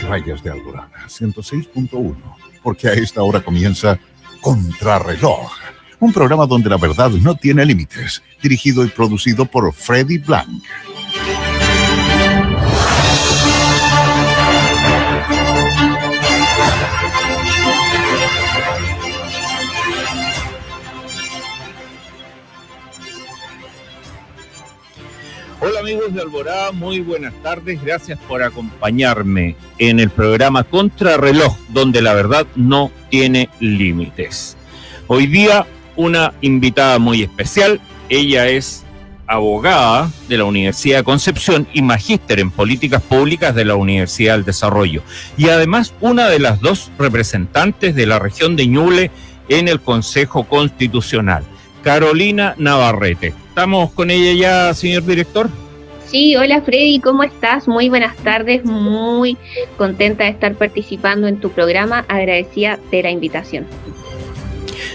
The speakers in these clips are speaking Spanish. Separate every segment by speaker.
Speaker 1: Rayas de Alborada, 106.1, porque a esta hora comienza Contrarreloj, un programa donde la verdad no tiene límites, dirigido y producido por Freddy Blanc.
Speaker 2: Hola amigos de Alborada, muy buenas tardes, gracias por acompañarme en el programa Contrarreloj, donde la verdad no tiene límites. Hoy día una invitada muy especial, ella es abogada de la Universidad de Concepción y magíster en políticas públicas de la Universidad del Desarrollo, y además una de las dos representantes de la región de Ñuble en el Consejo Constitucional, Carolina Navarrete. ¿Estamos con ella ya, señor director?
Speaker 3: Sí, hola Freddy, ¿cómo estás? Muy buenas tardes, muy contenta de estar participando en tu programa, agradecida de la invitación.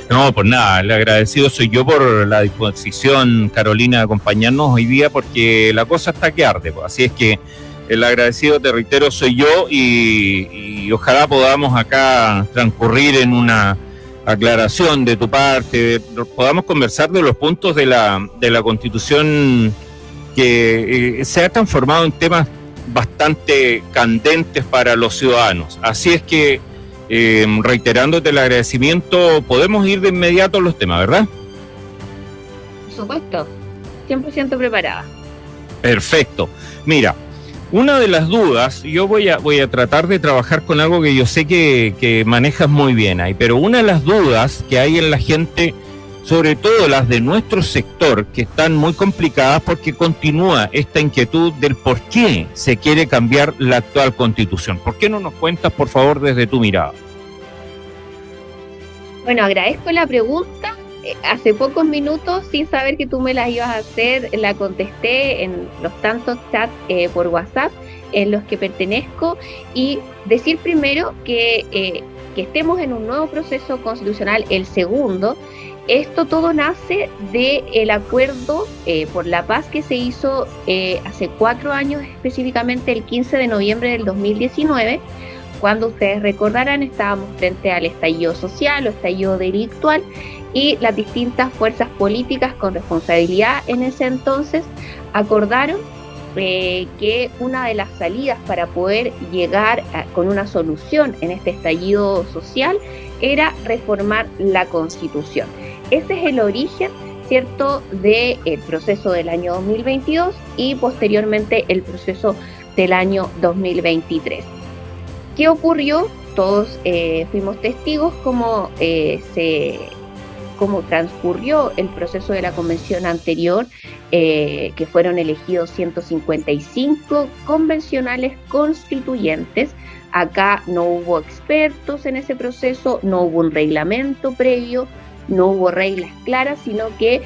Speaker 2: No, pues nada, el agradecido soy yo por la disposición, Carolina, de acompañarnos hoy día, porque la cosa está que arde, pues. Así es que el agradecido, te reitero, soy yo y ojalá podamos acá transcurrir en una aclaración de tu parte, podamos conversar de los puntos de la Constitución que se ha transformado en temas bastante candentes para los ciudadanos. Así es que, reiterándote el agradecimiento, podemos ir de inmediato a los temas, ¿verdad?
Speaker 3: Por supuesto, 100% preparada.
Speaker 2: Perfecto. Mira, una de las dudas, yo voy a tratar de trabajar con algo que yo sé que manejas muy bien ahí, pero una de las dudas que hay en la gente, sobre todo las de nuestro sector, que están muy complicadas porque continúa esta inquietud del por qué se quiere cambiar la actual Constitución. ¿Por qué no nos cuentas, por favor, desde tu mirada?
Speaker 3: Bueno, agradezco la pregunta. Hace pocos minutos, sin saber que tú me la ibas a hacer, la contesté en los tantos chats por WhatsApp en los que pertenezco, y decir primero que estemos en un nuevo proceso constitucional, el segundo. Esto todo nace del acuerdo por la paz que se hizo hace 4 años, específicamente el 15 de noviembre del 2019, cuando ustedes recordarán estábamos frente al estallido social o estallido delictual, y las distintas fuerzas políticas con responsabilidad en ese entonces acordaron que una de las salidas para poder llegar con una solución en este estallido social era reformar la Constitución. Ese es el origen, ¿cierto?, del proceso del año 2022 y posteriormente el proceso del año 2023. ¿Qué ocurrió? Todos fuimos testigos cómo transcurrió el proceso de la convención anterior, que fueron elegidos 155 convencionales constituyentes. Acá no hubo expertos en ese proceso, no hubo un reglamento previo, no hubo reglas claras, sino que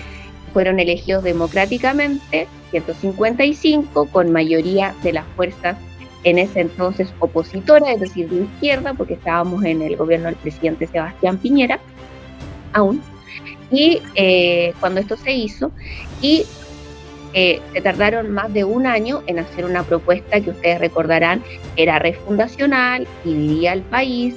Speaker 3: fueron elegidos democráticamente 155 con mayoría de las fuerzas en ese entonces opositoras, es decir, de izquierda, porque estábamos en el gobierno del presidente Sebastián Piñera aún. Y cuando esto se hizo, y se tardaron más de un año en hacer una propuesta que ustedes recordarán era refundacional, dividía el país,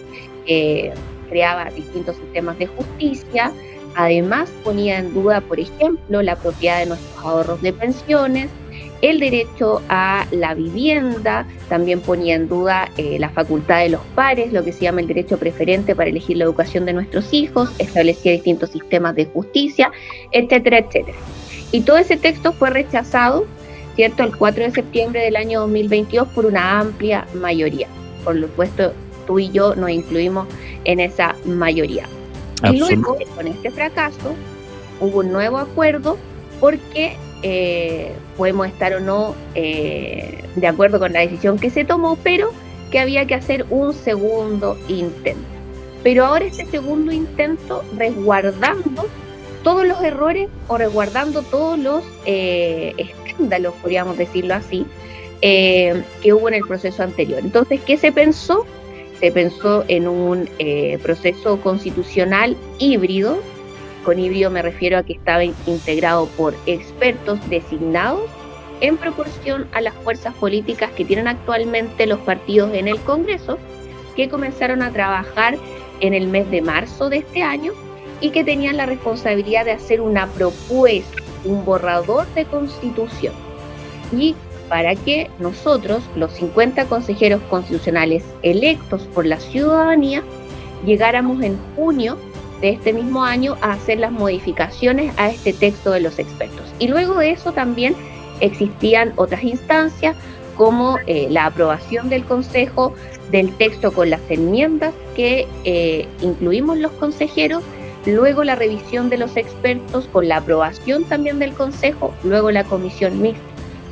Speaker 3: creaba distintos sistemas de justicia, además ponía en duda, por ejemplo, la propiedad de nuestros ahorros de pensiones, el derecho a la vivienda, también ponía en duda la facultad de los pares, lo que se llama el derecho preferente para elegir la educación de nuestros hijos, establecía distintos sistemas de justicia, etcétera, etcétera. Y todo ese texto fue rechazado, ¿cierto?, el 4 de septiembre del año 2022 por una amplia mayoría. Por supuesto, tú y yo nos incluimos en esa mayoría. Y luego, con este fracaso, hubo un nuevo acuerdo porque podemos estar o no de acuerdo con la decisión que se tomó, pero que había que hacer un segundo intento. Pero ahora este segundo intento, resguardando todos los errores o resguardando todos los escándalos, podríamos decirlo así, que hubo en el proceso anterior. Entonces, ¿qué se pensó? Se pensó en un proceso constitucional híbrido. Con híbrido me refiero a que estaba integrado por expertos designados en proporción a las fuerzas políticas que tienen actualmente los partidos en el Congreso, que comenzaron a trabajar en el mes de marzo de este año y que tenían la responsabilidad de hacer una propuesta, un borrador de constitución. Y para que nosotros, los 50 consejeros constitucionales electos por la ciudadanía, llegáramos en junio de este mismo año a hacer las modificaciones a este texto de los expertos. Y luego de eso también existían otras instancias como la aprobación del Consejo del texto con las enmiendas que incluimos los consejeros, luego la revisión de los expertos con la aprobación también del Consejo, luego la comisión mixta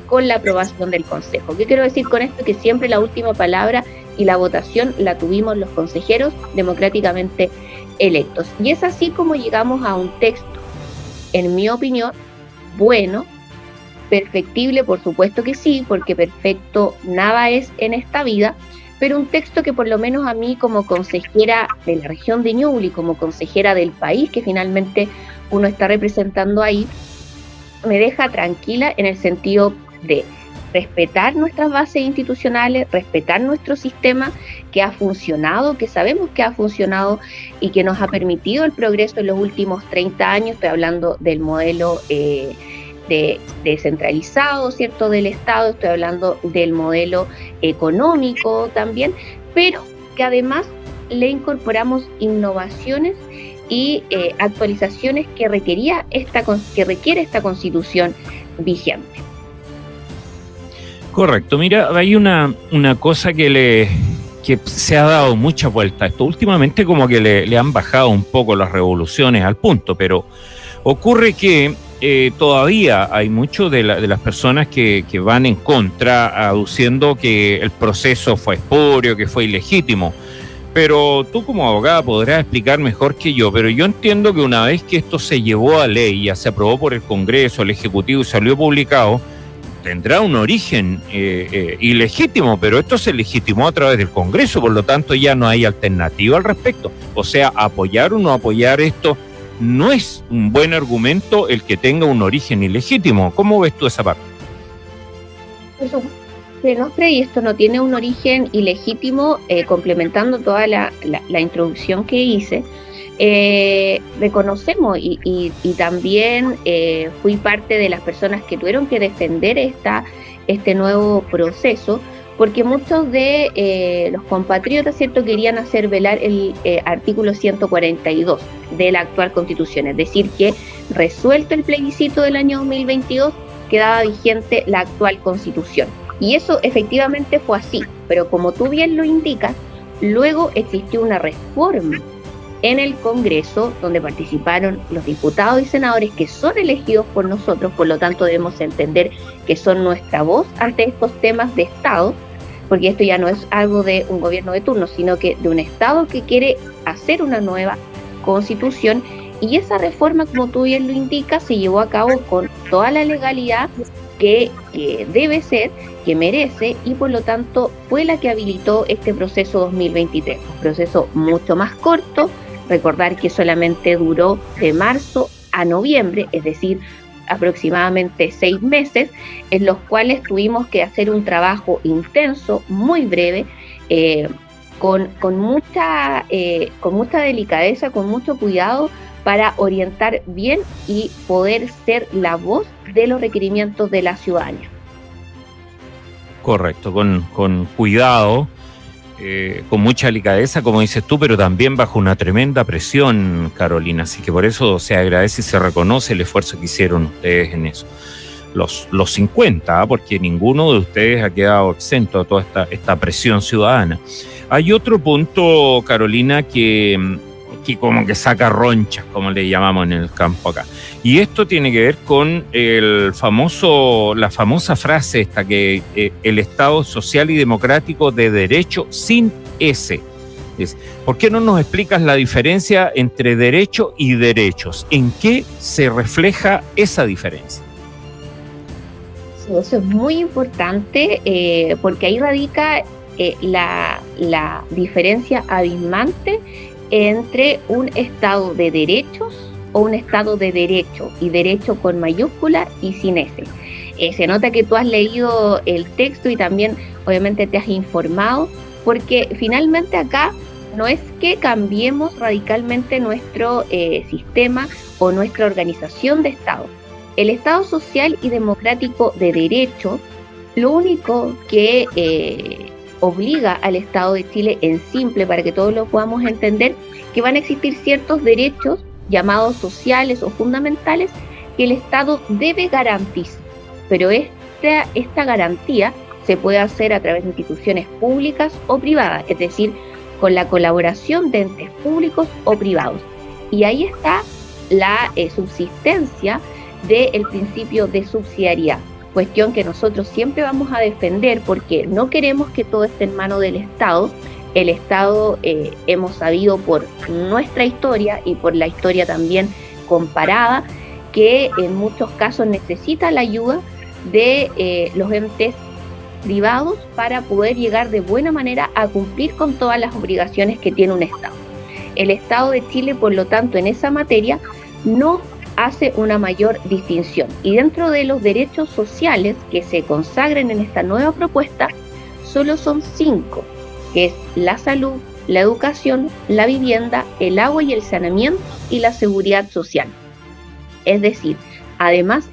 Speaker 3: con la aprobación del Consejo. ¿Qué quiero decir con esto? Que siempre la última palabra y la votación la tuvimos los consejeros democráticamente electos. Y es así como llegamos a un texto, en mi opinión, bueno, perfectible, por supuesto que sí, porque perfecto nada es en esta vida, pero un texto que por lo menos a mí como consejera de la región de Ñuble, como consejera del país que finalmente uno está representando ahí, me deja tranquila en el sentido de respetar nuestras bases institucionales, respetar nuestro sistema que ha funcionado, que sabemos que ha funcionado y que nos ha permitido el progreso en los últimos 30 años. Estoy hablando del modelo descentralizado, ¿cierto?, del Estado, estoy hablando del modelo económico también, pero que además le incorporamos innovaciones y actualizaciones que requiere esta Constitución vigente.
Speaker 2: Correcto. Mira, hay una cosa que se ha dado mucha vuelta a esto. Últimamente como que le han bajado un poco las revoluciones al punto, pero ocurre que todavía hay muchos de las personas que van en contra, aduciendo que el proceso fue espurio, que fue ilegítimo. Pero tú como abogada podrás explicar mejor que yo, pero yo entiendo que una vez que esto se llevó a ley, ya se aprobó por el Congreso, el Ejecutivo y salió publicado, tendrá un origen ilegítimo, pero esto se legitimó a través del Congreso, por lo tanto ya no hay alternativa al respecto. O sea, apoyar o no apoyar esto no es un buen argumento el que tenga un origen ilegítimo. ¿Cómo ves tú esa parte?
Speaker 3: No, Freddy, esto no tiene un origen ilegítimo, complementando toda la introducción que hice. Reconocemos y también fui parte de las personas que tuvieron que defender este nuevo proceso, porque muchos de los compatriotas, ¿cierto?, querían hacer velar el artículo 142 de la actual Constitución, es decir, que resuelto el plebiscito del año 2022 quedaba vigente la actual Constitución. Y eso efectivamente fue así, pero como tú bien lo indicas, luego existió una reforma en el Congreso donde participaron los diputados y senadores que son elegidos por nosotros, por lo tanto debemos entender que son nuestra voz ante estos temas de Estado, porque esto ya no es algo de un gobierno de turno, sino que de un Estado que quiere hacer una nueva Constitución. Y esa reforma, como tú bien lo indicas, se llevó a cabo con toda la legalidad que debe ser, que merece, y por lo tanto fue la que habilitó este proceso 2023, un proceso mucho más corto. Recordar que solamente duró de marzo a noviembre, es decir, aproximadamente 6 meses, en los cuales tuvimos que hacer un trabajo intenso, muy breve, con mucha delicadeza, con mucho cuidado, para orientar bien y poder ser la voz de los requerimientos de la ciudadanía.
Speaker 2: Correcto, con cuidado, con mucha delicadeza, como dices tú, pero también bajo una tremenda presión, Carolina. Así que por eso se agradece y se reconoce el esfuerzo que hicieron ustedes en eso. Los 50, porque ninguno de ustedes ha quedado exento de toda esta presión ciudadana. Hay otro punto, Carolina, que como que saca ronchas, como le llamamos en el campo acá. Y esto tiene que ver con la famosa frase esta, que el Estado social y democrático de derecho sin S. ¿Por qué no nos explicas la diferencia entre derecho y derechos? ¿En qué se refleja esa diferencia?
Speaker 3: Sí, eso es muy importante, porque ahí radica la diferencia abismante entre un Estado de derechos o un Estado de derecho, y derecho con mayúscula y sin S. Se nota que tú has leído el texto y también obviamente te has informado, porque finalmente acá no es que cambiemos radicalmente nuestro sistema o nuestra organización de Estado. El Estado social y democrático de derecho, lo único que obliga al Estado de Chile, en simple, para que todos lo podamos entender, que van a existir ciertos derechos llamados sociales o fundamentales que el Estado debe garantizar, pero esta garantía se puede hacer a través de instituciones públicas o privadas, es decir, con la colaboración de entes públicos o privados. Y ahí está la subsistencia del principio de subsidiariedad, cuestión que nosotros siempre vamos a defender porque no queremos que todo esté en manos del Estado. El Estado, hemos sabido por nuestra historia y por la historia también comparada, que en muchos casos necesita la ayuda de los entes privados para poder llegar de buena manera a cumplir con todas las obligaciones que tiene un Estado. El Estado de Chile, por lo tanto, en esa materia no hace una mayor distinción. Y dentro de los derechos sociales que se consagren en esta nueva propuesta, solo son 5, que es la salud, la educación, la vivienda, el agua y el saneamiento y la seguridad social. Es decir, además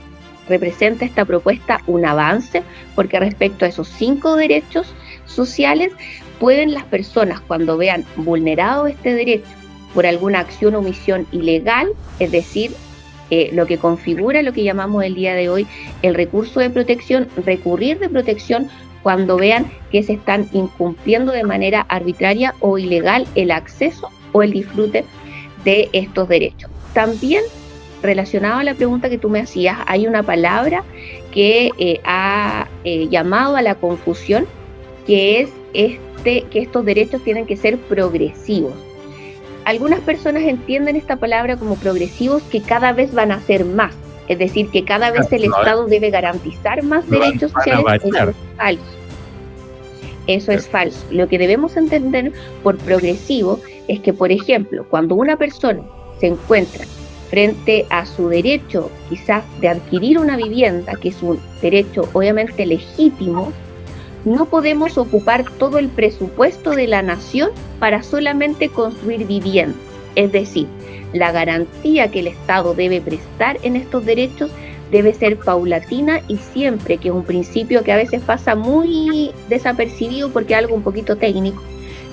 Speaker 3: representa esta propuesta un avance porque respecto a esos 5 derechos sociales pueden las personas, cuando vean vulnerado este derecho por alguna acción o omisión ilegal, es decir, lo que configura lo que llamamos el día de hoy el recurso de protección, recurrir de protección cuando vean que se están incumpliendo de manera arbitraria o ilegal el acceso o el disfrute de estos derechos. También, relacionado a la pregunta que tú me hacías, hay una palabra que ha llamado a la confusión, que es que estos derechos tienen que ser progresivos. Algunas personas entienden esta palabra como progresivos, que cada vez van a ser más, es decir, que cada vez el Estado debe garantizar más derechos sociales. Eso es falso. Eso es falso. Lo que debemos entender por progresivo es que, por ejemplo, cuando una persona se encuentra frente a su derecho quizás de adquirir una vivienda, que es un derecho obviamente legítimo, no podemos ocupar todo el presupuesto de la nación para solamente construir viviendas. Es decir, la garantía que el Estado debe prestar en estos derechos debe ser paulatina y siempre, que es un principio que a veces pasa muy desapercibido porque es algo un poquito técnico,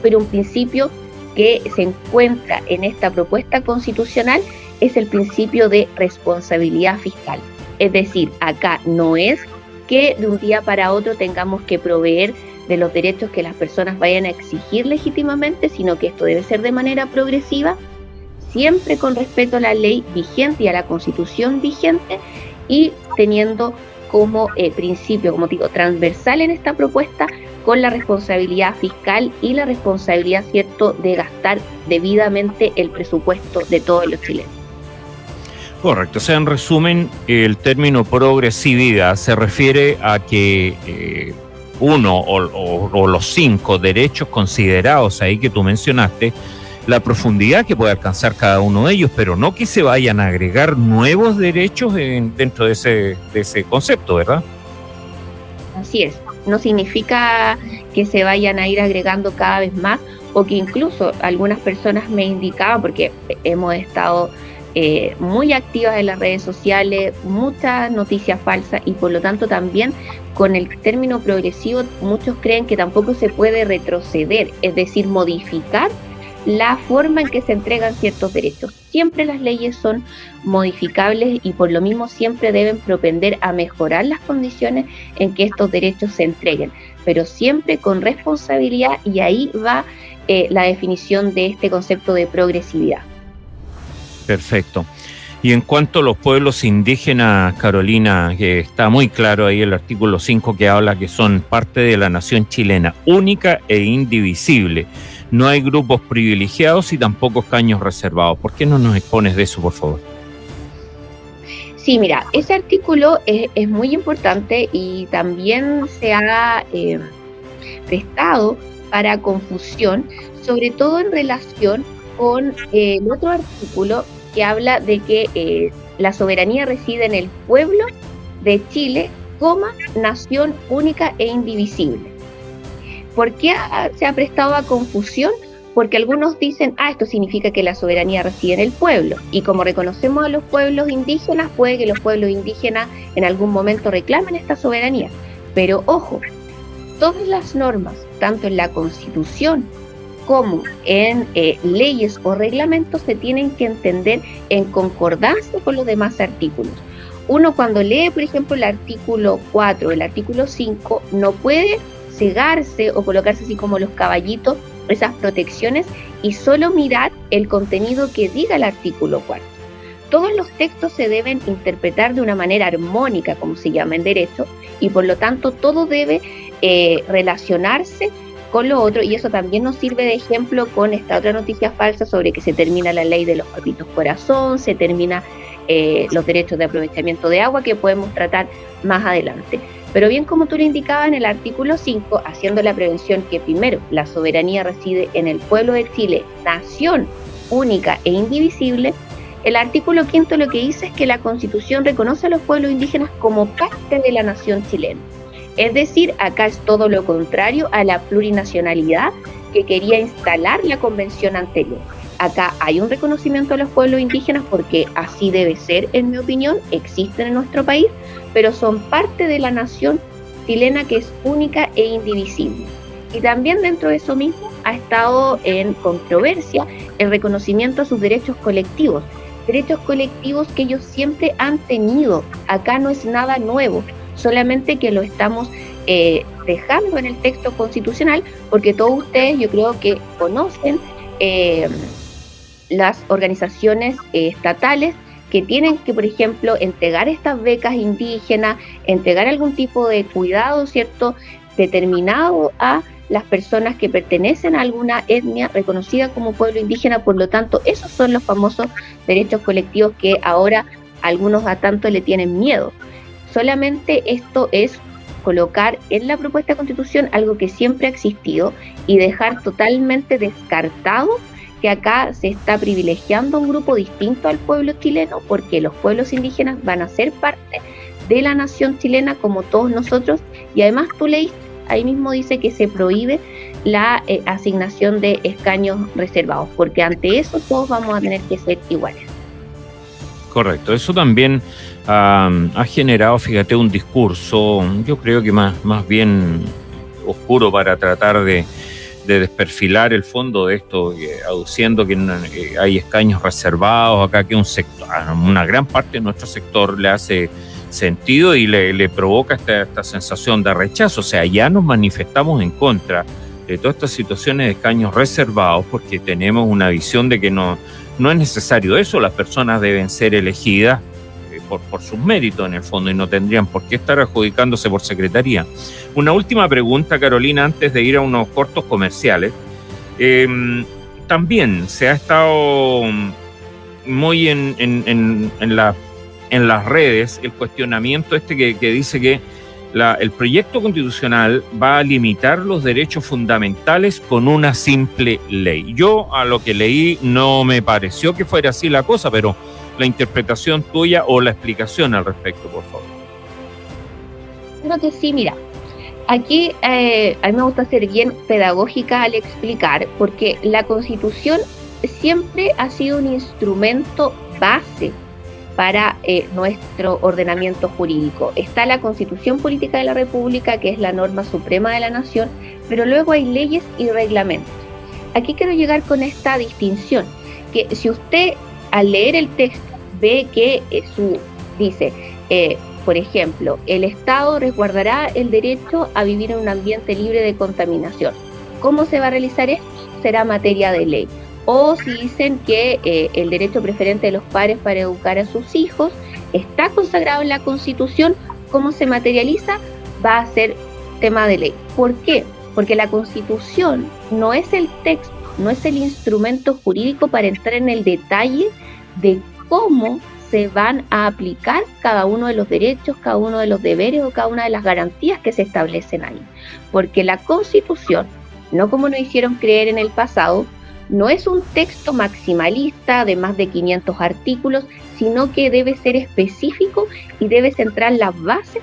Speaker 3: pero un principio que se encuentra en esta propuesta constitucional es el principio de responsabilidad fiscal. Es decir, acá no es que de un día para otro tengamos que proveer de los derechos que las personas vayan a exigir legítimamente, sino que esto debe ser de manera progresiva, siempre con respeto a la ley vigente y a la Constitución vigente, y teniendo como principio, como digo, transversal en esta propuesta, con la responsabilidad fiscal y la responsabilidad, ¿cierto?, de gastar debidamente el presupuesto de todos los chilenos.
Speaker 2: Correcto, o sea, en resumen, el término progresividad se refiere a que uno o los 5 derechos considerados ahí que tú mencionaste, la profundidad que puede alcanzar cada uno de ellos, pero no que se vayan a agregar nuevos derechos dentro de ese concepto, ¿verdad?
Speaker 3: Así es, no significa que se vayan a ir agregando cada vez más, o que incluso algunas personas me indicaban, porque hemos estado muy activas en las redes sociales, muchas noticias falsas, y por lo tanto también con el término progresivo muchos creen que tampoco se puede retroceder, es decir, modificar la forma en que se entregan ciertos derechos. Siempre las leyes son modificables y por lo mismo siempre deben propender a mejorar las condiciones en que estos derechos se entreguen, pero siempre con responsabilidad, y ahí va la definición de este concepto de progresividad.
Speaker 2: Perfecto. Y en cuanto a los pueblos indígenas, Carolina, que está muy claro ahí el artículo 5 que habla que son parte de la nación chilena, única e indivisible. No hay grupos privilegiados y tampoco escaños reservados. ¿Por qué no nos expones de eso, por favor?
Speaker 3: Sí, mira, ese artículo es muy importante y también se ha prestado para confusión, sobre todo en relación con el otro artículo que habla de que la soberanía reside en el pueblo de Chile nación única e indivisible. ¿Por qué se ha prestado a confusión? Porque algunos dicen, esto significa que la soberanía reside en el pueblo, y como reconocemos a los pueblos indígenas, puede que los pueblos indígenas en algún momento reclamen esta soberanía. Pero ojo, todas las normas, tanto en la Constitución como en leyes o reglamentos, se tienen que entender en concordancia con los demás artículos. Uno cuando lee, por ejemplo, el artículo 4 o el artículo 5, no puede cegarse o colocarse así como los caballitos, esas protecciones, y solo mirar el contenido que diga el artículo 4. Todos los textos se deben interpretar de una manera armónica, como se llama en derecho, y por lo tanto todo debe relacionarse con lo otro, y eso también nos sirve de ejemplo con esta otra noticia falsa sobre que se termina la ley de los papitos corazón, se termina los derechos de aprovechamiento de agua, que podemos tratar más adelante. Pero bien, como tú lo indicabas en el artículo 5, haciendo la prevención que primero la soberanía reside en el pueblo de Chile, nación única e indivisible, el artículo 5 lo que dice es que la Constitución reconoce a los pueblos indígenas como parte de la nación chilena. Es decir, acá es todo lo contrario a la plurinacionalidad que quería instalar la convención anterior. Acá hay un reconocimiento a los pueblos indígenas porque así debe ser, en mi opinión, existen en nuestro país, pero son parte de la nación chilena que es única e indivisible. Y también dentro de eso mismo ha estado en controversia el reconocimiento a sus derechos colectivos que ellos siempre han tenido. Acá no es nada nuevo, solamente que lo estamos dejando en el texto constitucional, porque todos ustedes yo creo que conocen las organizaciones estatales que tienen que, por ejemplo, entregar estas becas indígenas, entregar algún tipo de cuidado, ¿cierto?, determinado a las personas que pertenecen a alguna etnia reconocida como pueblo indígena. Por lo tanto, esos son los famosos derechos colectivos que ahora algunos a tanto le tienen miedo. Solamente esto es colocar en la propuesta de constitución algo que siempre ha existido y dejar totalmente descartado que acá se está privilegiando un grupo distinto al pueblo chileno, porque los pueblos indígenas van a ser parte de la nación chilena como todos nosotros. Y además tú leíste, ahí mismo dice que se prohíbe la asignación de escaños reservados, porque ante eso todos vamos a tener que ser iguales.
Speaker 2: Correcto, eso también ha generado, fíjate, un discurso, yo creo que más bien oscuro, para tratar de desperfilar el fondo de esto, aduciendo que hay escaños reservados acá, que un sector, una gran parte de nuestro sector le hace sentido y le provoca esta sensación de rechazo. O sea, ya nos manifestamos en contra de todas estas situaciones de escaños reservados porque tenemos una visión de que no es necesario eso. Las personas deben ser elegidas por sus méritos en el fondo y no tendrían por qué estar adjudicándose por secretaría. Una última pregunta, Carolina, antes de ir a unos cortos comerciales. También se ha estado muy en las redes el cuestionamiento que dice que el proyecto constitucional va a limitar los derechos fundamentales con una simple ley. Yo a lo que leí no me pareció que fuera así la cosa, pero la interpretación tuya o la explicación al respecto, por favor.
Speaker 3: Creo que sí, mira, aquí a mí me gusta ser bien pedagógica al explicar, porque la Constitución siempre ha sido un instrumento base para nuestro ordenamiento jurídico. Está la Constitución Política de la República, que es la norma suprema de la nación, pero luego hay leyes y reglamentos. Aquí quiero llegar con esta distinción, que si usted al leer el texto ve que dice, por ejemplo, el Estado resguardará el derecho a vivir en un ambiente libre de contaminación. ¿Cómo se va a realizar esto? Será materia de ley. O si dicen que el derecho preferente de los padres para educar a sus hijos está consagrado en la Constitución, ¿cómo se materializa? Va a ser tema de ley. ¿Por qué? Porque la Constitución no es el texto, no es el instrumento jurídico para entrar en el detalle de cómo se van a aplicar cada uno de los derechos, cada uno de los deberes o cada una de las garantías que se establecen ahí. Porque la Constitución, no como nos hicieron creer en el pasado, no es un texto maximalista de más de 500 artículos, sino que debe ser específico y debe centrar las bases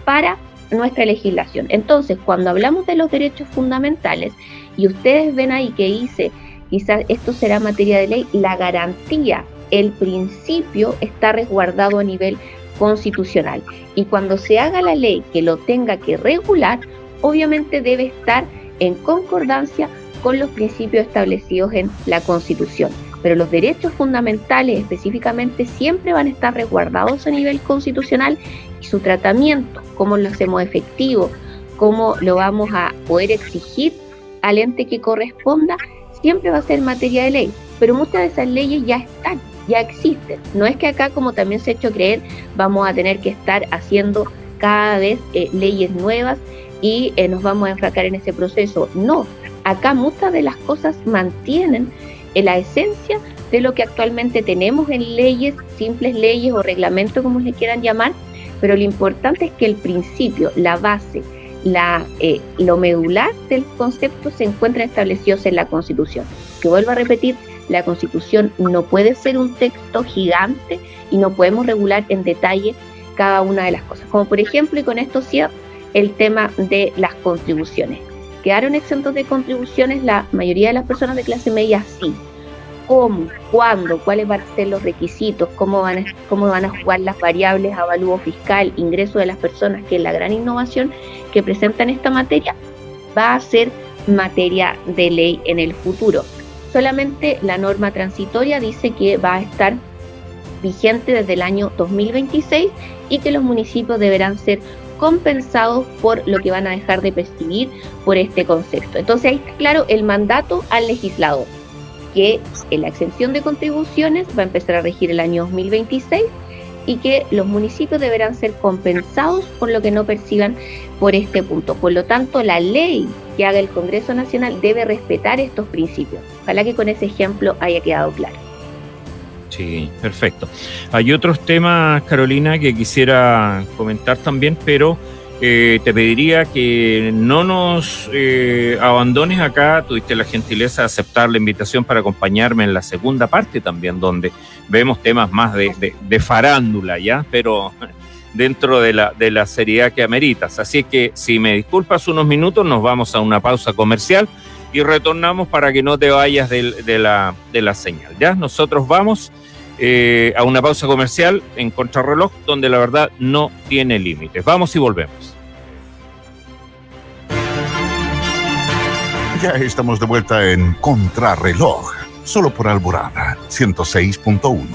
Speaker 3: para nuestra legislación. Entonces, cuando hablamos de los derechos fundamentales, y ustedes ven ahí que dice, quizás esto será materia de ley, la garantía, el principio está resguardado a nivel constitucional. Y cuando se haga la ley que lo tenga que regular, obviamente debe estar en concordancia con los principios establecidos en la Constitución. Pero los derechos fundamentales específicamente siempre van a estar resguardados a nivel constitucional, y su tratamiento, cómo lo hacemos efectivo, cómo lo vamos a poder exigir al ente que corresponda, siempre va a ser materia de ley. Pero muchas de esas leyes ya están, ya existen. No es que acá, como también se ha hecho creer, vamos a tener que estar haciendo cada vez leyes nuevas y nos vamos a enfracar en ese proceso. No, acá muchas de las cosas mantienen la esencia de lo que actualmente tenemos en leyes, simples leyes o reglamentos, como le quieran llamar, pero lo importante es que el principio, la base, lo medular del concepto se encuentran establecidos en la Constitución. Que vuelvo a repetir, la Constitución no puede ser un texto gigante y no podemos regular en detalle cada una de las cosas. Como por ejemplo, y con esto cierro, el tema de las contribuciones. ¿Quedaron exentos de contribuciones la mayoría de las personas de clase media? Sí. ¿Cómo? ¿Cuándo? ¿Cuáles van a ser los requisitos? ¿Cómo van a jugar las variables, avalúo fiscal, ingreso de las personas? Que es la gran innovación que presentan esta materia, va a ser materia de ley en el futuro. Solamente la norma transitoria dice que va a estar vigente desde el año 2026 y que los municipios deberán ser compensados por lo que van a dejar de percibir por este concepto. Entonces ahí está claro el mandato al legislador, que la exención de contribuciones va a empezar a regir el año 2026 y que los municipios deberán ser compensados por lo que no perciban por este punto. Por lo tanto, la ley que haga el Congreso Nacional debe respetar estos principios. Ojalá que con ese ejemplo haya quedado claro.
Speaker 2: Sí, perfecto. Hay otros temas, Carolina, que quisiera comentar también, pero te pediría que no nos abandones acá. Tuviste la gentileza de aceptar la invitación para acompañarme en la segunda parte también, donde vemos temas más de farándula, ¿ya? Pero dentro de la seriedad que ameritas. Así que, si me disculpas unos minutos, nos vamos a una pausa comercial y retornamos para que no te vayas de la señal, ¿ya? Nosotros vamos a una pausa comercial en Contrarreloj, donde la verdad no tiene límites. Vamos y volvemos.
Speaker 1: Ya estamos de vuelta en Contrarreloj, solo por Alborada 106.1.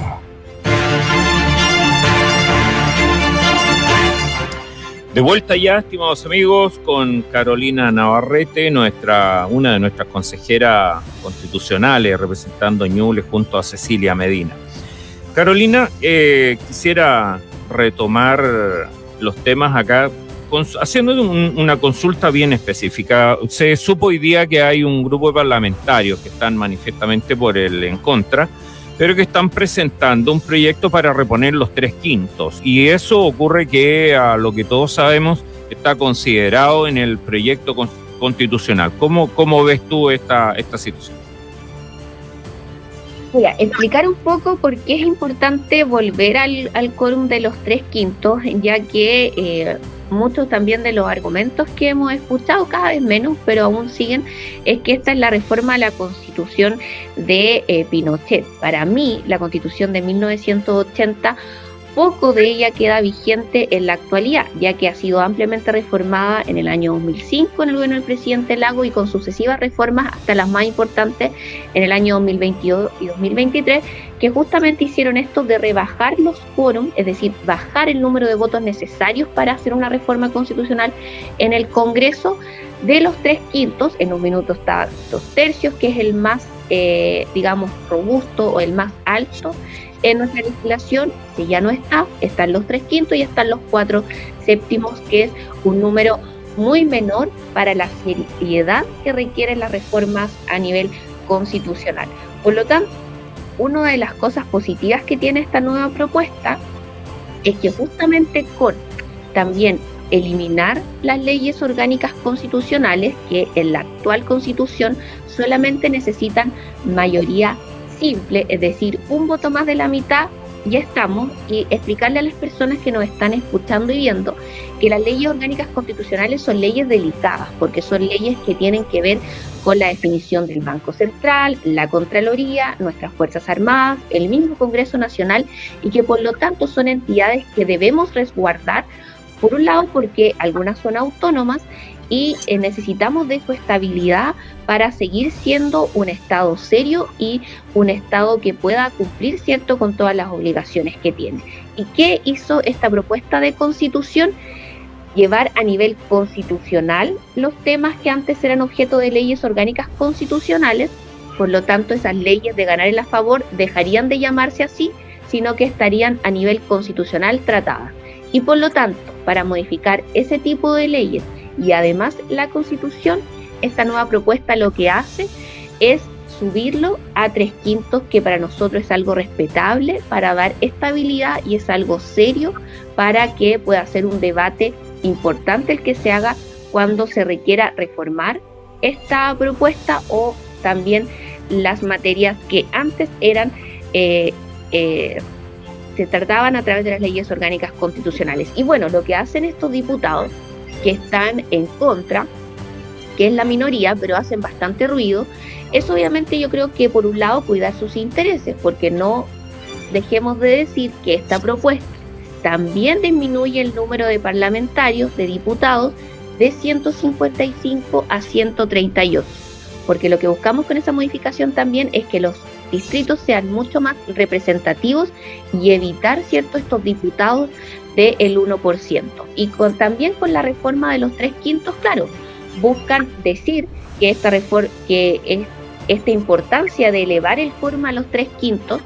Speaker 2: De vuelta ya, estimados amigos, con Carolina Navarrete, una de nuestras consejeras constitucionales, representando Ñuble junto a Cecilia Medina. Carolina, quisiera retomar los temas acá, haciendo una consulta bien específica. Se supo hoy día que hay un grupo de parlamentarios que están manifiestamente por el en contra, pero que están presentando un proyecto para reponer los 3/5. Y eso ocurre que, a lo que todos sabemos, está considerado en el proyecto constitucional. ¿Cómo ves tú esta situación?
Speaker 3: Mira, explicar un poco por qué es importante volver al quórum de los 3/5, ya que muchos también de los argumentos que hemos escuchado, cada vez menos, pero aún siguen, es que esta es la reforma a la Constitución de Pinochet. Para mí, la Constitución de 1980, poco de ella queda vigente en la actualidad, ya que ha sido ampliamente reformada en el año 2005 en el gobierno del presidente Lagos y con sucesivas reformas hasta las más importantes en el año 2022 y 2023, que justamente hicieron esto de rebajar los quórum, es decir, bajar el número de votos necesarios para hacer una reforma constitucional en el Congreso de los 3/5. En un minuto está 2/3, que es el más, robusto o el más alto en nuestra legislación. Si ya no están los 3/5 y están los 4/7, que es un número muy menor para la seriedad que requieren las reformas a nivel constitucional. Por lo tanto, una de las cosas positivas que tiene esta nueva propuesta es que justamente con también eliminar las leyes orgánicas constitucionales, que en la actual Constitución solamente necesitan mayoría simple, es decir, un voto más de la mitad ya estamos, y explicarle a las personas que nos están escuchando y viendo que las leyes orgánicas constitucionales son leyes delicadas, porque son leyes que tienen que ver con la definición del Banco Central, la Contraloría, nuestras Fuerzas Armadas, el mismo Congreso Nacional, y que por lo tanto son entidades que debemos resguardar, por un lado porque algunas son autónomas y necesitamos de su estabilidad para seguir siendo un Estado serio y un Estado que pueda cumplir, ¿cierto?, con todas las obligaciones que tiene. ¿Y qué hizo esta propuesta de constitución? Llevar a nivel constitucional los temas que antes eran objeto de leyes orgánicas constitucionales. Por lo tanto, esas leyes de ganar a favor dejarían de llamarse así, sino que estarían a nivel constitucional tratadas. Y por lo tanto, para modificar ese tipo de leyes y además la Constitución, esta nueva propuesta lo que hace es subirlo a 3/5, que para nosotros es algo respetable, para dar estabilidad, y es algo serio para que pueda ser un debate importante el que se haga cuando se requiera reformar esta propuesta, o también las materias que antes eran se trataban a través de las leyes orgánicas constitucionales. Y bueno, lo que hacen estos diputados que están en contra, que es la minoría, pero hacen bastante ruido, es obviamente, yo creo que por un lado cuidar sus intereses, porque no dejemos de decir que esta propuesta también disminuye el número de parlamentarios, de diputados, de 155 a 138, porque lo que buscamos con esa modificación también es que los distritos sean mucho más representativos y evitar, ¿cierto?, estos diputados del 1%. Y también con la reforma de los 3/5, claro, buscan decir que esta importancia de elevar el quórum a los 3/5,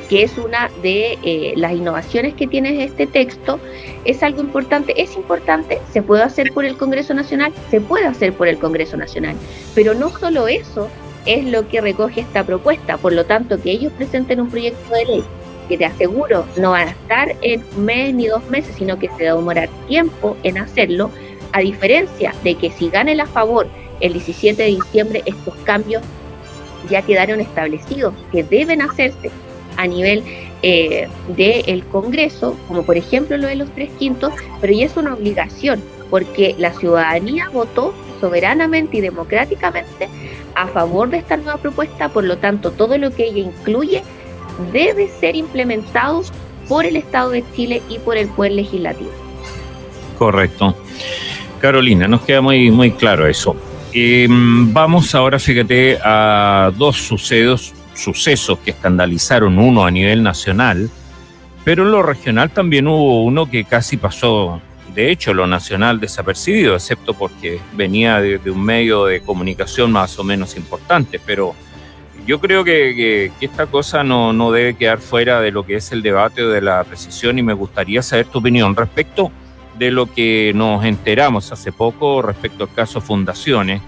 Speaker 3: que es una de las innovaciones que tiene este texto, es algo importante. Es importante, se puede hacer por el Congreso Nacional, pero no solo eso es lo que recoge esta propuesta. Por lo tanto, que ellos presenten un proyecto de ley que, te aseguro, no van a estar en un mes ni 2 meses, sino que se va a demorar tiempo en hacerlo, a diferencia de que si ganen a favor el 17 de diciembre, estos cambios ya quedaron establecidos, que deben hacerse a nivel del Congreso, como por ejemplo lo de los 3/5, pero ya es una obligación, porque la ciudadanía votó soberanamente y democráticamente a favor de esta nueva propuesta. Por lo tanto, todo lo que ella incluye debe ser implementado por el Estado de Chile y por el Poder Legislativo.
Speaker 2: Correcto. Carolina, nos queda muy, muy claro eso. Vamos ahora, fíjate, a dos sucesos que escandalizaron, uno a nivel nacional, pero en lo regional también hubo uno que casi pasó, de hecho, lo nacional desapercibido, excepto porque venía de un medio de comunicación más o menos importante, pero yo creo que esta cosa no debe quedar fuera de lo que es el debate o de la precisión, y me gustaría saber tu opinión respecto de lo que nos enteramos hace poco respecto al caso Fundaciones,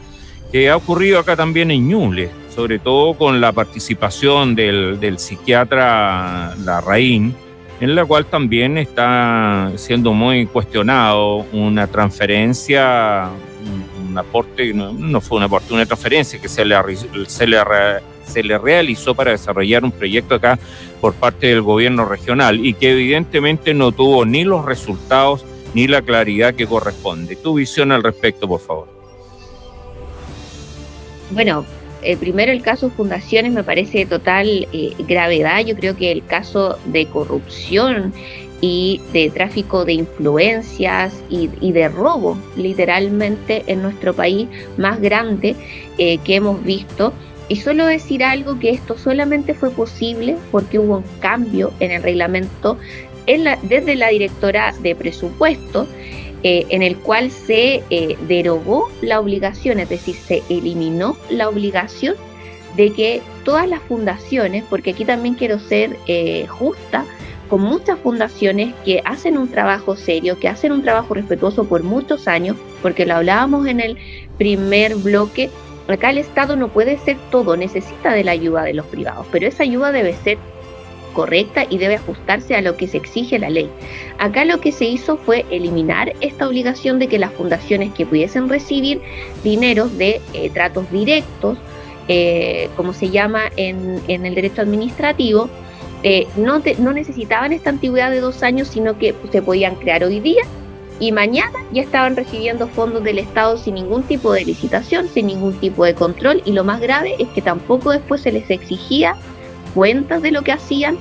Speaker 2: que ha ocurrido acá también en Ñuble, sobre todo con la participación del psiquiatra Larraín, en la cual también está siendo muy cuestionado una transferencia, un aporte, no fue un aporte, una transferencia que se le realizó para desarrollar un proyecto acá por parte del gobierno regional, y que evidentemente no tuvo ni los resultados ni la claridad que corresponde. Tu visión al respecto, por favor.
Speaker 3: Bueno, primero el caso Fundaciones me parece de total gravedad. Yo creo que el caso de corrupción y de tráfico de influencias y de robo, literalmente, en nuestro país más grande que hemos visto. Y solo decir algo, que esto solamente fue posible porque hubo un cambio en el reglamento desde la directora de presupuesto, en el cual se derogó la obligación, es decir, se eliminó la obligación de que todas las fundaciones, porque aquí también quiero ser justa con muchas fundaciones que hacen un trabajo serio, que hacen un trabajo respetuoso por muchos años, porque lo hablábamos en el primer bloque, acá el Estado no puede ser todo, necesita de la ayuda de los privados, pero esa ayuda debe ser correcta y debe ajustarse a lo que se exige la ley. Acá lo que se hizo fue eliminar esta obligación de que las fundaciones que pudiesen recibir dineros de tratos directos, como se llama en el derecho administrativo, no necesitaban esta antigüedad de 2 años, sino que se podían crear hoy día y mañana ya estaban recibiendo fondos del Estado sin ningún tipo de licitación, sin ningún tipo de control, y lo más grave es que tampoco después se les exigía cuentas de lo que hacían,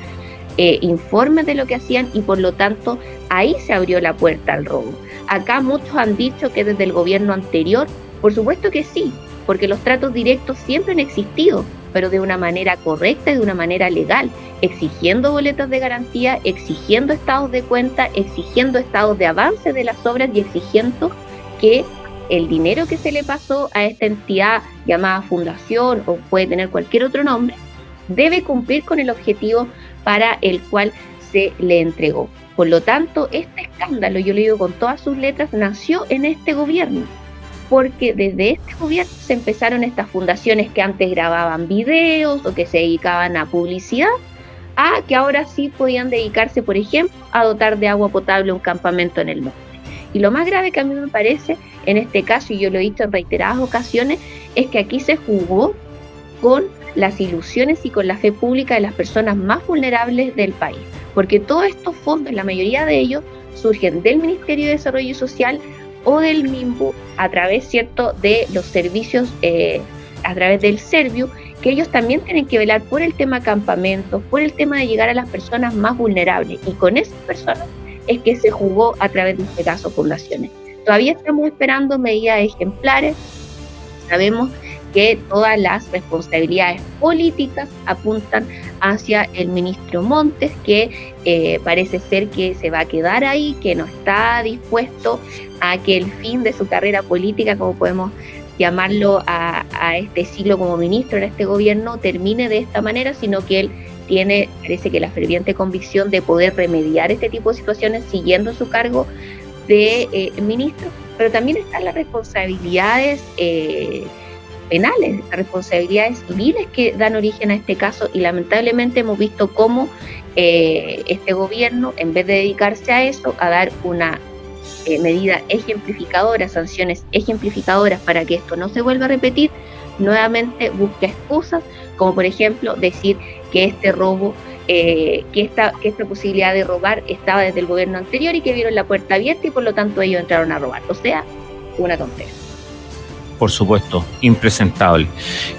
Speaker 3: informes de lo que hacían, y por lo tanto ahí se abrió la puerta al robo. Acá muchos han dicho que desde el gobierno anterior, por supuesto que sí, porque los tratos directos siempre han existido, pero de una manera correcta y de una manera legal, exigiendo boletas de garantía, exigiendo estados de cuenta, exigiendo estados de avance de las obras y exigiendo que el dinero que se le pasó a esta entidad llamada fundación, o puede tener cualquier otro nombre, debe cumplir con el objetivo para el cual se le entregó. Por lo tanto, este escándalo, yo lo digo con todas sus letras, nació en este gobierno, porque desde este gobierno se empezaron estas fundaciones que antes grababan videos o que se dedicaban a publicidad, a que ahora sí podían dedicarse, por ejemplo, a dotar de agua potable un campamento en el monte. Y lo más grave que a mí me parece en este caso, y yo lo he visto en reiteradas ocasiones, es que aquí se jugó con las ilusiones y con la fe pública de las personas más vulnerables del país, porque todos estos fondos, la mayoría de ellos, surgen del Ministerio de Desarrollo Social o del MIMBU a través, ¿cierto?, de los servicios, a través del Serviu, que ellos también tienen que velar por el tema campamentos, por el tema de llegar a las personas más vulnerables, y con esas personas es que se jugó a través de este caso fundaciones. Todavía estamos esperando medidas ejemplares. Sabemos que todas las responsabilidades políticas apuntan hacia el ministro Montes, que parece ser que se va a quedar ahí, que no está dispuesto a que el fin de su carrera política, como podemos llamarlo a este siglo como ministro en este gobierno, termine de esta manera, sino que él tiene, parece que la ferviente convicción de poder remediar este tipo de situaciones siguiendo su cargo de ministro, pero también están las responsabilidades penales, las responsabilidades civiles que dan origen a este caso, y lamentablemente hemos visto cómo este gobierno, en vez de dedicarse a eso, a dar una medida ejemplificadora, sanciones ejemplificadoras para que esto no se vuelva a repetir, nuevamente busca excusas, como por ejemplo decir que este robo, que esta posibilidad de robar estaba desde el gobierno anterior y que vieron la puerta abierta y por lo tanto ellos entraron a robar. O sea, una tontería.
Speaker 2: Por supuesto, impresentable.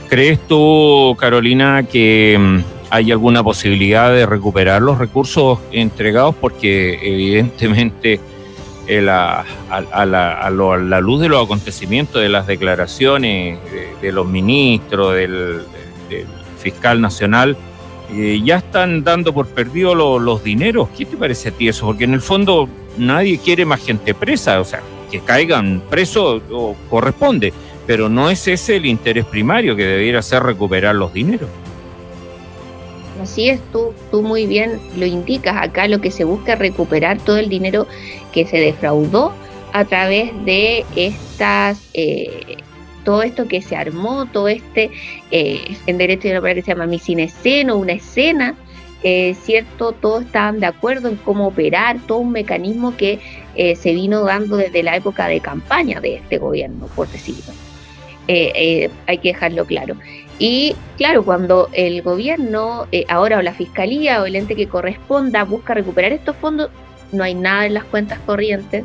Speaker 2: ¿Crees tú, Carolina, que hay alguna posibilidad de recuperar los recursos entregados? Porque evidentemente a la luz de los acontecimientos, de las declaraciones de los ministros, del fiscal nacional, ya están dando por perdido los dineros. ¿Qué te parece a ti eso? Porque en el fondo nadie quiere más gente presa, o sea, que caigan presos corresponde, pero no es ese el interés primario, que debiera ser recuperar los dineros.
Speaker 3: Así es, tú muy bien lo indicas. Acá lo que se busca es recuperar todo el dinero que se defraudó a través de todo esto que se armó, todo en derecho de una palabra que se llama misinescena, una escena, ¿cierto? Todos estaban de acuerdo en cómo operar, todo un mecanismo que se vino dando desde la época de campaña de este gobierno, por decirlo. Hay que dejarlo claro. Y claro, cuando el gobierno, ahora o la fiscalía o el ente que corresponda, busca recuperar estos fondos, no hay nada en las cuentas corrientes.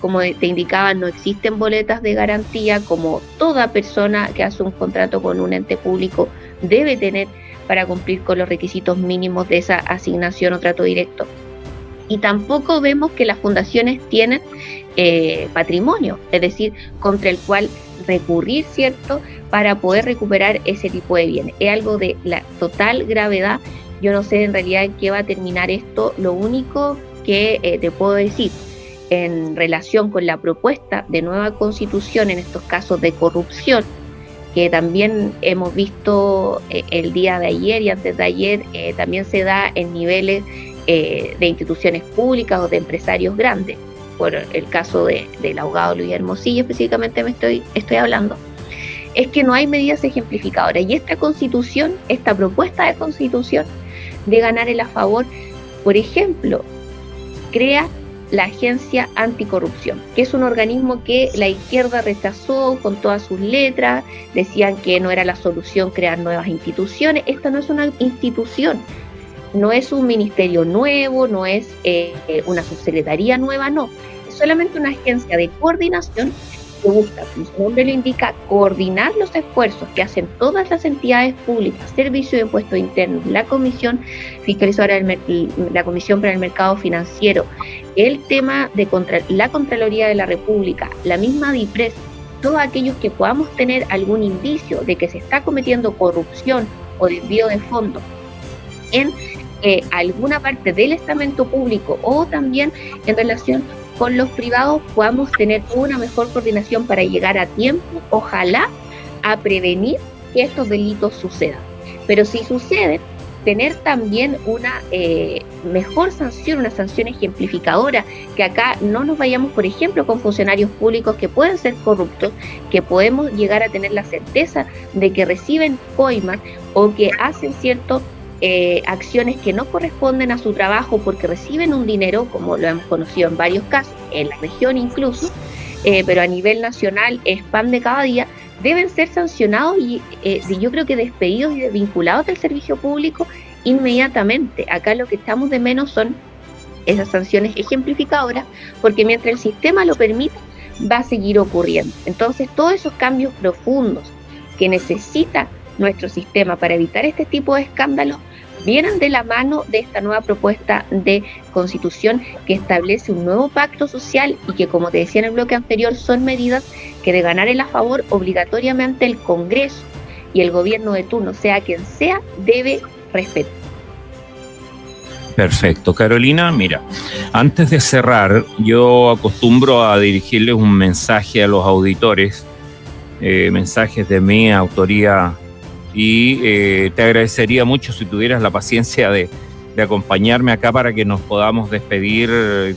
Speaker 3: Como te indicaba, no existen boletas de garantía, como toda persona que hace un contrato con un ente público debe tener para cumplir con los requisitos mínimos de esa asignación o trato directo. Y tampoco vemos que las fundaciones tienen patrimonio, es decir, contra el cual recurrir, ¿cierto?, para poder recuperar ese tipo de bienes. Es algo de la total gravedad. Yo no sé en realidad en qué va a terminar esto. Lo único que te puedo decir en relación con la propuesta de nueva constitución en estos casos de corrupción, que también hemos visto el día de ayer y antes de ayer, también se da en niveles de instituciones públicas o de empresarios grandes. Por el caso del abogado Luis Hermosillo específicamente estoy hablando, es que no hay medidas ejemplificadoras. Y esta constitución, esta propuesta de constitución de ganar el a favor, por ejemplo, crea la Agencia Anticorrupción, que es un organismo que la izquierda rechazó con todas sus letras, decían que no era la solución crear nuevas instituciones. Esta no es una institución, no es un ministerio nuevo, no es una subsecretaría nueva, no. Es solamente una agencia de coordinación que busca, como su nombre lo indica, coordinar los esfuerzos que hacen todas las entidades públicas, Servicio de Impuestos Internos, la Comisión Fiscalizadora, la Comisión para el Mercado Financiero, el tema de la Contraloría de la República, la misma DIPRES, todos aquellos que podamos tener algún indicio de que se está cometiendo corrupción o desvío de fondos en alguna parte del estamento público o también en relación con los privados, podamos tener una mejor coordinación para llegar a tiempo, ojalá, a prevenir que estos delitos sucedan. Pero si suceden, tener también una mejor sanción, una sanción ejemplificadora, que acá no nos vayamos, por ejemplo, con funcionarios públicos que pueden ser corruptos, que podemos llegar a tener la certeza de que reciben coimas o que hacen ciertos acciones que no corresponden a su trabajo porque reciben un dinero, como lo hemos conocido en varios casos, en la región incluso, pero a nivel nacional es pan de cada día, deben ser sancionados y yo creo que despedidos y desvinculados del servicio público inmediatamente. Acá lo que estamos de menos son esas sanciones ejemplificadoras, porque mientras el sistema lo permita, va a seguir ocurriendo. Entonces, todos esos cambios profundos que necesita nuestro sistema para evitar este tipo de escándalos vienen de la mano de esta nueva propuesta de constitución que establece un nuevo pacto social y que, como te decía en el bloque anterior, son medidas que, de ganar el a favor, obligatoriamente el Congreso y el gobierno de turno, sea quien sea, debe respetar.
Speaker 2: Perfecto. Carolina, mira, antes de cerrar, yo acostumbro a dirigirles un mensaje a los auditores, mensajes de mi autoría, y te agradecería mucho si tuvieras la paciencia de acompañarme acá para que nos podamos despedir,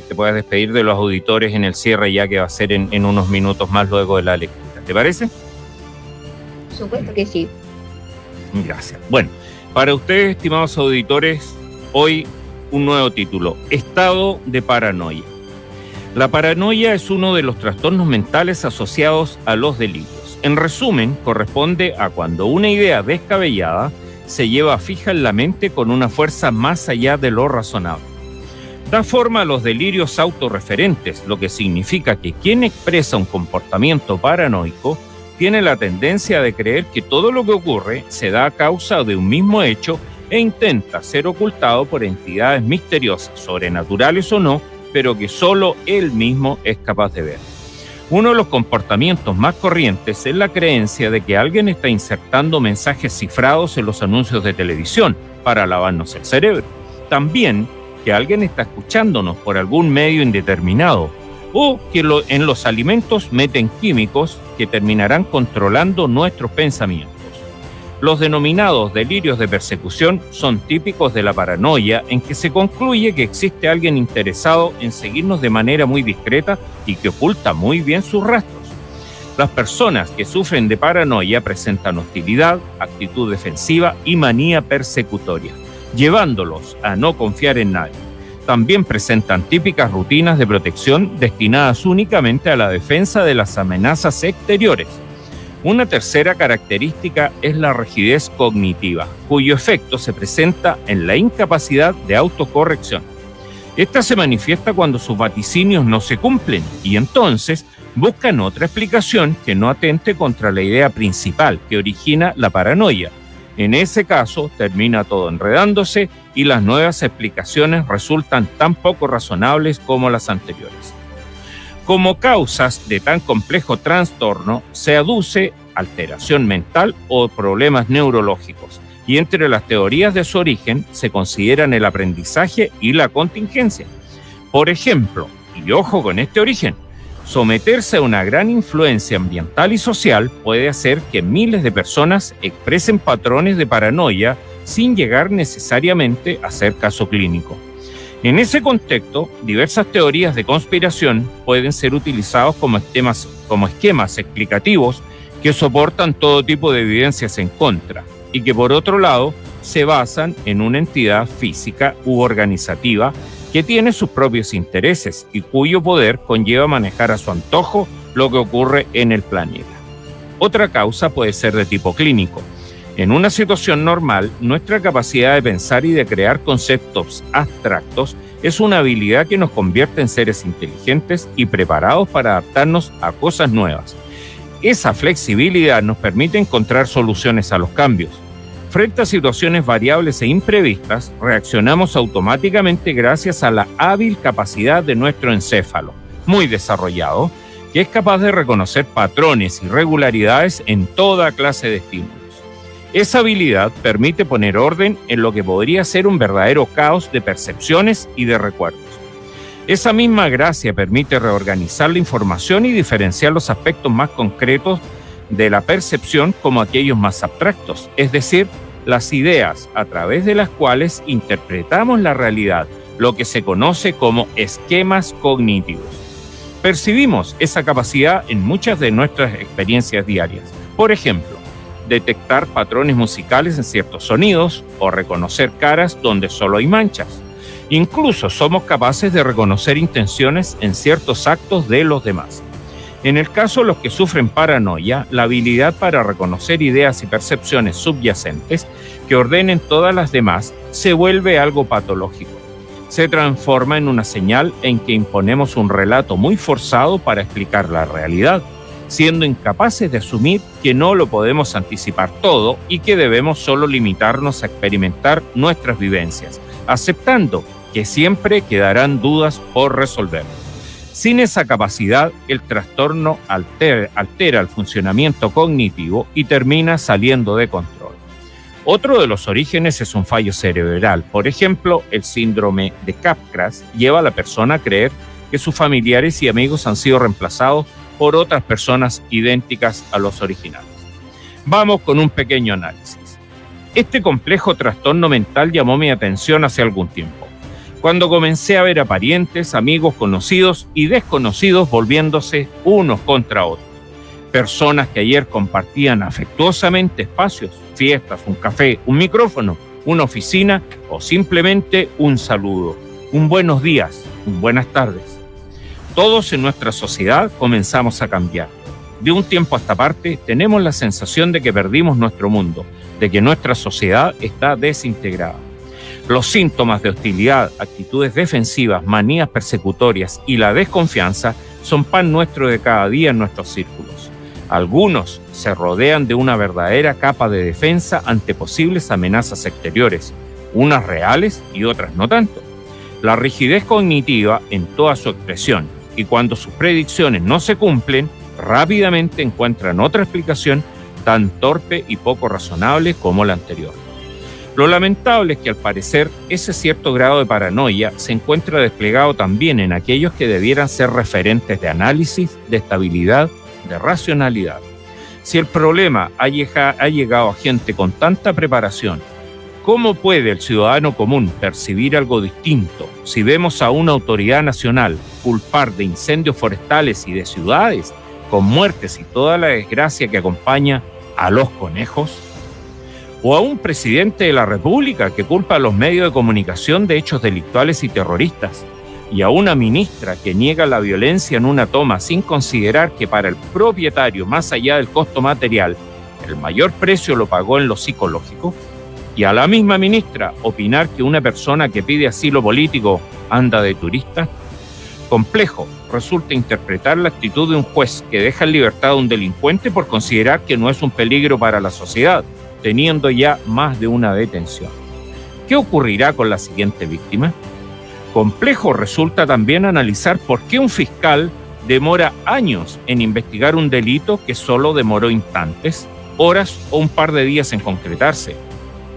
Speaker 2: te puedas despedir de los auditores en el cierre, ya que va a ser en unos minutos más luego de la lectura. ¿Te parece?
Speaker 3: Por supuesto que sí.
Speaker 2: Gracias. Bueno, para ustedes, estimados auditores, hoy un nuevo título: Estado de paranoia. La paranoia es uno de los trastornos mentales asociados a los delirios. En resumen, corresponde a cuando una idea descabellada se lleva fija en la mente con una fuerza más allá de lo razonable. Da forma a los delirios autorreferentes, lo que significa que quien expresa un comportamiento paranoico tiene la tendencia de creer que todo lo que ocurre se da a causa de un mismo hecho e intenta ser ocultado por entidades misteriosas, sobrenaturales o no, pero que solo él mismo es capaz de ver. Uno de los comportamientos más corrientes es la creencia de que alguien está insertando mensajes cifrados en los anuncios de televisión para lavarnos el cerebro. También que alguien está escuchándonos por algún medio indeterminado, o que en los alimentos meten químicos que terminarán controlando nuestros pensamientos. Los denominados delirios de persecución son típicos de la paranoia, en que se concluye que existe alguien interesado en seguirnos de manera muy discreta y que oculta muy bien sus rastros. Las personas que sufren de paranoia presentan hostilidad, actitud defensiva y manía persecutoria, llevándolos a no confiar en nadie. También presentan típicas rutinas de protección destinadas únicamente a la defensa de las amenazas exteriores. Una tercera característica es la rigidez cognitiva, cuyo efecto se presenta en la incapacidad de autocorrección. Esta se manifiesta cuando sus vaticinios no se cumplen y entonces buscan otra explicación que no atente contra la idea principal que origina la paranoia. En ese caso, termina todo enredándose y las nuevas explicaciones resultan tan poco razonables como las anteriores. Como causas de tan complejo trastorno se aduce alteración mental o problemas neurológicos, y entre las teorías de su origen se consideran el aprendizaje y la contingencia. Por ejemplo, y ojo con este origen, someterse a una gran influencia ambiental y social puede hacer que miles de personas expresen patrones de paranoia sin llegar necesariamente a ser caso clínico. En ese contexto, diversas teorías de conspiración pueden ser utilizados como esquemas explicativos que soportan todo tipo de evidencias en contra y que, por otro lado, se basan en una entidad física u organizativa que tiene sus propios intereses y cuyo poder conlleva manejar a su antojo lo que ocurre en el planeta. Otra causa puede ser de tipo clínico. En una situación normal, nuestra capacidad de pensar y de crear conceptos abstractos es una habilidad que nos convierte en seres inteligentes y preparados para adaptarnos a cosas nuevas. Esa flexibilidad nos permite encontrar soluciones a los cambios. Frente a situaciones variables e imprevistas, reaccionamos automáticamente gracias a la hábil capacidad de nuestro encéfalo, muy desarrollado, que es capaz de reconocer patrones y regularidades en toda clase de estímulos. Esa habilidad permite poner orden en lo que podría ser un verdadero caos de percepciones y de recuerdos. Esa misma gracia permite reorganizar la información y diferenciar los aspectos más concretos de la percepción como aquellos más abstractos, es decir, las ideas a través de las cuales interpretamos la realidad, lo que se conoce como esquemas cognitivos. Percibimos esa capacidad en muchas de nuestras experiencias diarias. Por ejemplo, detectar patrones musicales en ciertos sonidos o reconocer caras donde solo hay manchas. Incluso somos capaces de reconocer intenciones en ciertos actos de los demás. En el caso de los que sufren paranoia, la habilidad para reconocer ideas y percepciones subyacentes que ordenen todas las demás se vuelve algo patológico. Se transforma en una señal en que imponemos un relato muy forzado para explicar la realidad, siendo incapaces de asumir que no lo podemos anticipar todo y que debemos solo limitarnos a experimentar nuestras vivencias, aceptando que siempre quedarán dudas por resolver. Sin esa capacidad, el trastorno altera el funcionamiento cognitivo y termina saliendo de control. Otro de los orígenes es un fallo cerebral. Por ejemplo, el síndrome de Capgras lleva a la persona a creer que sus familiares y amigos han sido reemplazados por otras personas idénticas a los originales. Vamos con un pequeño análisis. Este complejo trastorno mental llamó mi atención hace algún tiempo, cuando comencé a ver a parientes, amigos, conocidos y desconocidos volviéndose unos contra otros. Personas que ayer compartían afectuosamente espacios, fiestas, un café, un micrófono, una oficina o simplemente un saludo, un buenos días, un buenas tardes. Todos en nuestra sociedad comenzamos a cambiar. De un tiempo a esta parte tenemos la sensación de que perdimos nuestro mundo, de que nuestra sociedad está desintegrada. Los síntomas de hostilidad, actitudes defensivas, manías persecutorias y la desconfianza son pan nuestro de cada día en nuestros círculos. Algunos se rodean de una verdadera capa de defensa ante posibles amenazas exteriores, unas reales y otras no tanto. La rigidez cognitiva en toda su expresión, y cuando sus predicciones no se cumplen, rápidamente encuentran otra explicación tan torpe y poco razonable como la anterior. Lo lamentable es que al parecer ese cierto grado de paranoia se encuentra desplegado también en aquellos que debieran ser referentes de análisis, de estabilidad, de racionalidad. Si el problema ha llegado a gente con tanta preparación, ¿cómo puede el ciudadano común percibir algo distinto si vemos a una autoridad nacional culpar de incendios forestales y de ciudades con muertes y toda la desgracia que acompaña a los conejos? ¿O a un presidente de la República que culpa a los medios de comunicación de hechos delictuales y terroristas? ¿Y a una ministra que niega la violencia en una toma sin considerar que para el propietario, más allá del costo material, el mayor precio lo pagó en lo psicológico? ¿Y a la misma ministra opinar que una persona que pide asilo político anda de turista? Complejo resulta interpretar la actitud de un juez que deja en libertad a un delincuente por considerar que no es un peligro para la sociedad, teniendo ya más de una detención. ¿Qué ocurrirá con la siguiente víctima? Complejo resulta también analizar por qué un fiscal demora años en investigar un delito que solo demoró instantes, horas o un par de días en concretarse.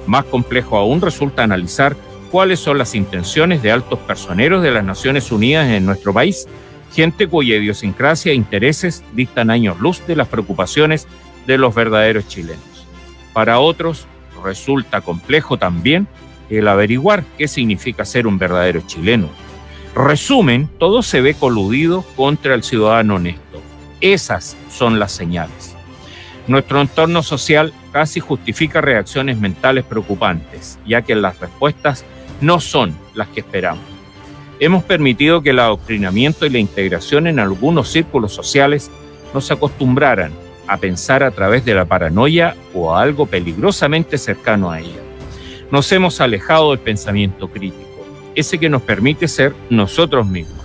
Speaker 2: Más complejo aún resulta analizar cuáles son las intenciones de altos personeros de las Naciones Unidas en nuestro país, gente cuya idiosincrasia e intereses distan años luz de las preocupaciones de los verdaderos chilenos. Para otros, resulta complejo también el averiguar qué significa ser un verdadero chileno. Resumen, todo se ve coludido contra el ciudadano honesto. Esas son las señales. Nuestro entorno social casi justifica reacciones mentales preocupantes, ya que las respuestas no son las que esperamos. Hemos permitido que el adoctrinamiento y la integración en algunos círculos sociales nos acostumbraran a pensar a través de la paranoia o a algo peligrosamente cercano a ella. Nos hemos alejado del pensamiento crítico, ese que nos permite ser nosotros mismos.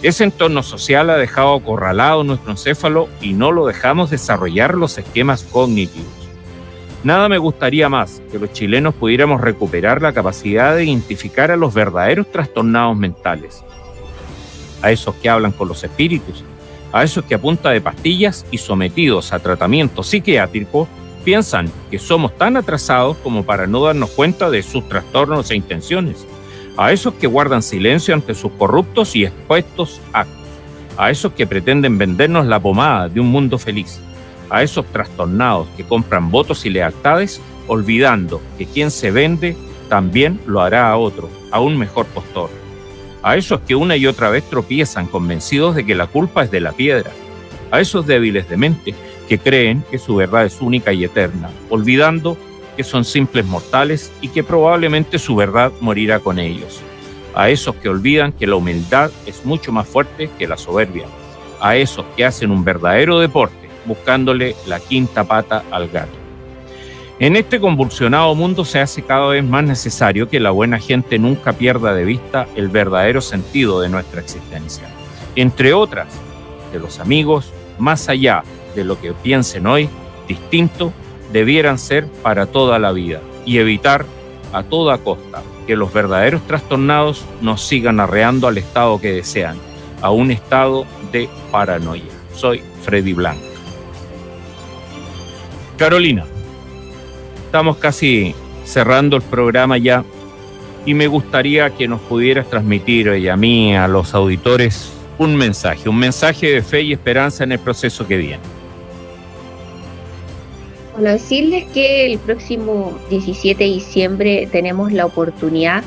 Speaker 2: Ese entorno social ha dejado acorralado nuestro encéfalo y no lo dejamos desarrollar los esquemas cognitivos. Nada me gustaría más que los chilenos pudiéramos recuperar la capacidad de identificar a los verdaderos trastornados mentales, a esos que hablan con los espíritus, a esos que a punta de pastillas y sometidos a tratamiento psiquiátrico piensan que somos tan atrasados como para no darnos cuenta de sus trastornos e intenciones, a esos que guardan silencio ante sus corruptos y expuestos actos, a esos que pretenden vendernos la pomada de un mundo feliz, a esos trastornados que compran votos y lealtades, olvidando que quien se vende también lo hará a otro, a un mejor postor, a esos que una y otra vez tropiezan convencidos de que la culpa es de la piedra, a esos débiles de mente que creen que su verdad es única y eterna, olvidando que son simples mortales y que probablemente su verdad morirá con ellos, a esos que olvidan que la humildad es mucho más fuerte que la soberbia, a esos que hacen un verdadero deporte buscándole la quinta pata al gato. En este convulsionado mundo se hace cada vez más necesario que la buena gente nunca pierda de vista el verdadero sentido de nuestra existencia. Entre otras, que los amigos, más allá de lo que piensen hoy, distinto, debieran ser para toda la vida y evitar a toda costa que los verdaderos trastornados nos sigan arreando al estado que desean, a un estado de paranoia. Soy Freddy Blanco. Carolina, estamos casi cerrando el programa ya y me gustaría que nos pudieras transmitir y a mí, a los auditores, un mensaje de fe y esperanza en el proceso que viene.
Speaker 3: Bueno, decirles que el próximo 17 de diciembre tenemos la oportunidad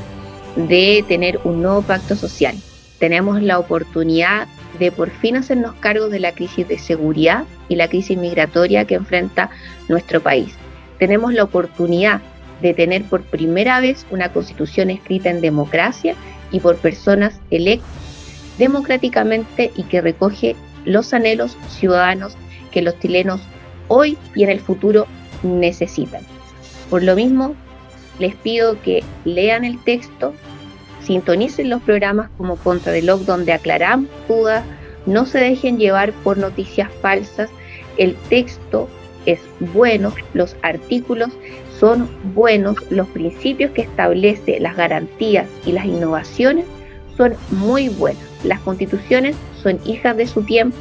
Speaker 3: de tener un nuevo pacto social. Tenemos la oportunidad de por fin hacernos cargo de la crisis de seguridad y la crisis migratoria que enfrenta nuestro país. Tenemos la oportunidad de tener por primera vez una constitución escrita en democracia y por personas electas democráticamente y que recoge los anhelos ciudadanos que los chilenos hoy y en el futuro necesitan. Por lo mismo, les pido que lean el texto, sintonicen los programas como Contrarreloj, donde aclaramos dudas, no se dejen llevar por noticias falsas. El texto es bueno, los artículos son buenos, los principios que establece, las garantías y las innovaciones son muy buenas. Las constituciones son hijas de su tiempo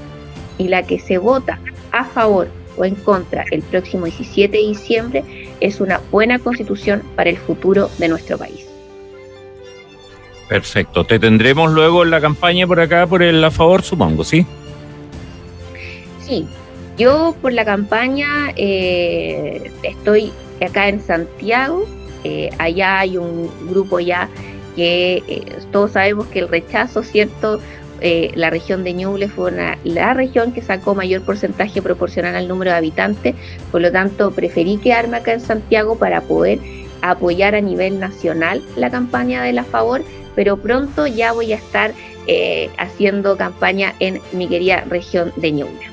Speaker 3: y la que se vota a favor o en contra el próximo 17 de diciembre es una buena constitución para el futuro de nuestro país.
Speaker 2: Perfecto. Te tendremos luego en la campaña por acá, por el a favor, supongo, ¿sí?
Speaker 3: Sí, yo por la campaña estoy acá en Santiago. Allá hay un grupo ya que todos sabemos que el rechazo, ¿cierto? La región de Ñuble fue la región que sacó mayor porcentaje proporcional al número de habitantes, por lo tanto preferí quedarme acá en Santiago para poder apoyar a nivel nacional la campaña de la favor, pero pronto ya voy a estar haciendo campaña en mi querida región de Ñuble.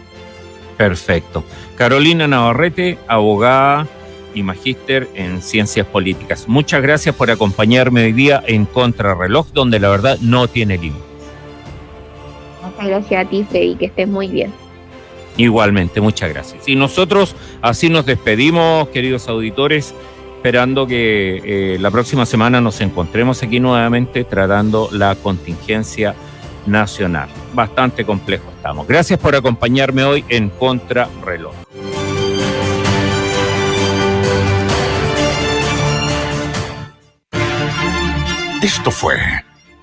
Speaker 2: Perfecto. Carolina Navarrete, abogada y magíster en ciencias políticas. Muchas gracias por acompañarme hoy día en Contrarreloj, donde la verdad no tiene límite.
Speaker 3: Muchas gracias a ti, Freddy, que estés muy bien.
Speaker 2: Igualmente, muchas gracias. Y nosotros así nos despedimos, queridos auditores, esperando que la próxima semana nos encontremos aquí nuevamente tratando la contingencia nacional. Bastante complejo estamos. Gracias por acompañarme hoy en Contrarreloj.
Speaker 1: Esto fue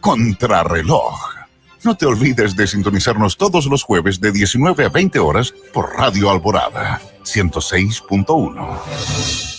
Speaker 1: Contrarreloj. No te olvides de sintonizarnos todos los jueves de 19 a 20 horas por Radio Alborada 106.1.